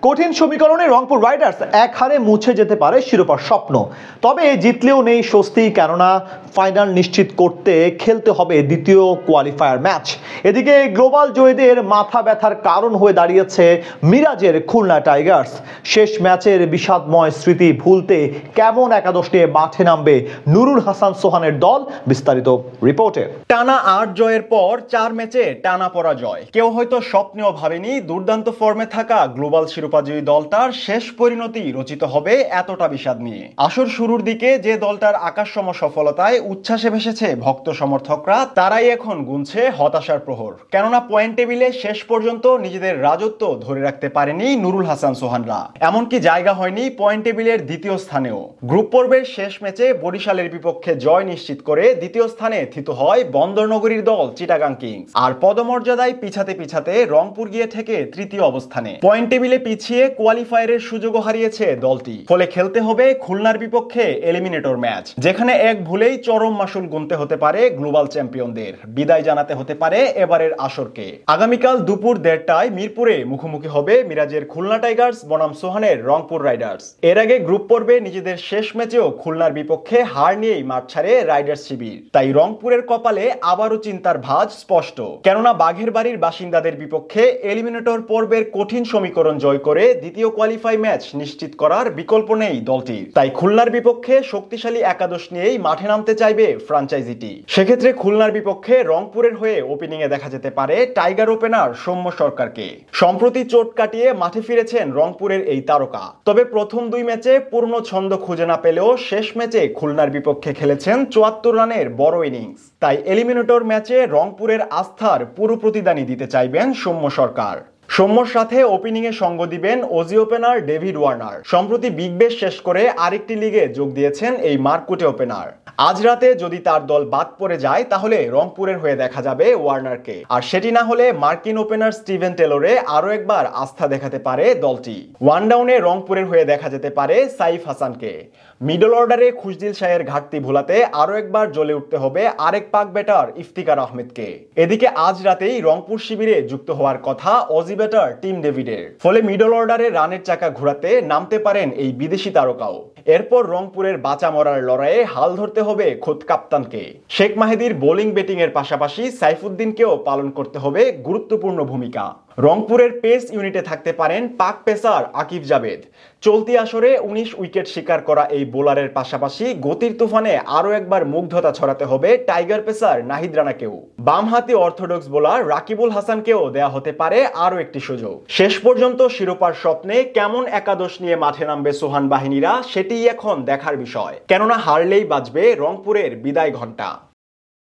কঠিন সমীকরণে রংপুর রাইডার্স এক হারে মুছে যেতে পারে শিরোপার স্বপ্ন। তবে জিতলেও নেই স্বস্তি, কেননা ফাইনাল নিশ্চিত করতে খেলতে হবে দ্বিতীয় কোয়ালিফায়ার ম্যাচ। এদিকে গ্লোবাল জয়ীদের মাথা ব্যথার কারণ হয়ে দাঁড়িয়েছে মিরাজের খুলনা টাইগার্স। শেষ ম্যাচের বিষাদময় স্মৃতি ভুলতে কেমন একাদশ নিয়ে মাঠে নামবে নুরুল হাসান সোহানের দল? বিস্তারিত রিপোর্টে। টানা ৮ জয়ের পর ৪ ম্যাচে টানা পরাজয়। কেউ হয়তো স্বপ্নেও ভাবেনি দুর্দান্ত ফর্মে থাকা গ্লোবাল শিরোপাজয়ী দলটার শেষ পরিণতি রচিত হবে এতটা বিষাদ নিয়ে। আসর শুরুর দিকে যে দলটার আকাশসম সফলতায় উচ্ছ্বাসে ভেসেছে ভক্ত সমর্থকরা, তারাই এখন গুনছে হতাশার প্রহর। কেননা পয়েন্ট টেবিলে শেষ পর্যন্ত নিজেদের রাজত্ব ধরে রাখতে পারেনি নুরুল হাসান সোহানরা। এমনকি জায়গা হয়নি পয়েন্ট টেবিলের দ্বিতীয় স্থানেও। গ্রুপ পর্বের শেষ ম্যাচে বরিশালের বিপক্ষে জয় নিশ্চিত করে দ্বিতীয় স্থানে থিত হয় বন্দরনগরীর দল চিটাগাং কিংস। আর পদমর্যাদায় পিছাতে পিছাতে রংপুর গিয়ে থেকে তৃতীয় অবস্থানে। পয়েন্ট টেবিলে পিছিয়ে কোয়ালিফায়ারের সুযোগও হারিয়েছে দলটি। ফলে খেলতে হবে খুলনার বিপক্ষে এলিমিনেটর ম্যাচ, যেখানে এক ভুলেই চরম মাসুল গুনতে হতে পারে গ্লোবাল চ্যাম্পিয়নদের। বিদায় জানাতে হতে পারে এবারের আসরকে। আগামীকাল দুপুর ১:৩০টায় মিরপুরে মুখোমুখি হবে মিরাজের খুলনা টাইগার্স বনাম সোহানের রংপুর রাইডার্স। এর আগে গ্রুপ পর্বে নিজেদের শেষ ম্যাচেও খুলনার বিপক্ষে হার নিয়েই মাঠ ছাড়ে রাইডার্স শিবির। তাই রংপুরের কপালে আবারও চিন্তার ভাঁজ স্পষ্ট। কেননা বাঘের বাড়ির বাসিন্দাদের বিপক্ষে এলিমিনেটর পর্বের কঠিন সমীকরণ জয় করে দ্বিতীয় কোয়ালিফাই ম্যাচ নিশ্চিত করার বিকল্প নেই দলটির। তাই খুলনার বিপক্ষে শক্তিশালী একাদশ নিয়েই মাঠে নামতে চাইবে ফ্র্যাঞ্চাইজিটি। সেক্ষেত্রে খুলনার বিপক্ষে রংপুরের হয়ে ওপেনিং এ দেখা যেতে পারে টাইগার ওপেনার সৌম্য সরকারকে। সম্প্রতি চোট কাটিয়ে মাঠে ফিরেছেন রংপুরের এই তারকা। তবে প্রথম ২ ম্যাচে পূর্ণ ছন্দ খুঁজে না পেলেও শেষ ম্যাচে খুলনার বিপক্ষে খেলেছেন ৭৪ রানের বড় ইনিংস। তাই এলিমিনেটর ম্যাচে রংপুরের আস্থার পুরো প্রতিদানই দিতে চাইবেন সৌম্য সরকার। সৌম্যর সাথে ওপেনিং এ সঙ্গ দিবেন অজি ওপেনার ডেভিড ওয়ার্নার। সম্প্রতি বিগ ব্যাশ শেষ করে আরেকটি লিগে যোগ দিয়েছেন এই মারকুটে ওপেনার। আজ রাতে যদি তার দল বাদ পড়ে যায়, তাহলে রংপুরের হয়ে দেখা যাবে ওয়ার্নারকে। আর সেটি না হলে মার্কিন ওপেনার স্টিভেন টেলরে আরো একবার আস্থা দেখাতে পারে দলটি। ওয়ান ডাউনে রংপুরের হয়ে দেখা যেতে পারে সাইফ হাসানকে। মিডল অর্ডারে খুশদিল শাহের ঘাটতি ভোলাতে আরো একবার জ্বলে উঠতে হবে আরেক পাক ব্যাটার ইফতিকার আহমেদকে। এদিকে আজ রাতেই রংপুর শিবিরে যুক্ত হওয়ার কথা অজি ব্যাটার টিম ডেভিডের। ফলে মিডল অর্ডারে রানের চাকা ঘোরাতে নামতে পারেন এই বিদেশি তারকাও। এরপর রংপুরের বাঁচা মরার লড়াইয়ে হাল ধরতে হবে খোদ কাপ্তানকে। শেখ মাহেদীর বোলিং ব্যাটিং এর পাশাপাশি সাইফুদ্দিনকেও পালন করতে হবে গুরুত্বপূর্ণ ভূমিকা। রংপুরের পেস ইউনিটে থাকতে পারেন পাক পেসার আকিব জাবেদ। চলতি আসরে ১৯ উইকেট শিকার করা এই বোলারের পাশাপাশি গতির তুফানে আরো একবার মুগ্ধতা ছড়াতে হবে টাইগার পেসার নাহিদ রানাকেও। বামহাতি অর্থোডক্স বোলার রাকিবুল হাসানকেও দেয়া হতে পারে আরো একটি সুযোগ। শেষ পর্যন্ত শিরোপার স্বপ্নে কেমন একাদশ নিয়ে মাঠে নামবে সোহান বাহিনীরা, সেটিই এখন দেখার বিষয়। কেননা হারলেই বাজবে রংপুরের বিদায় ঘণ্টা।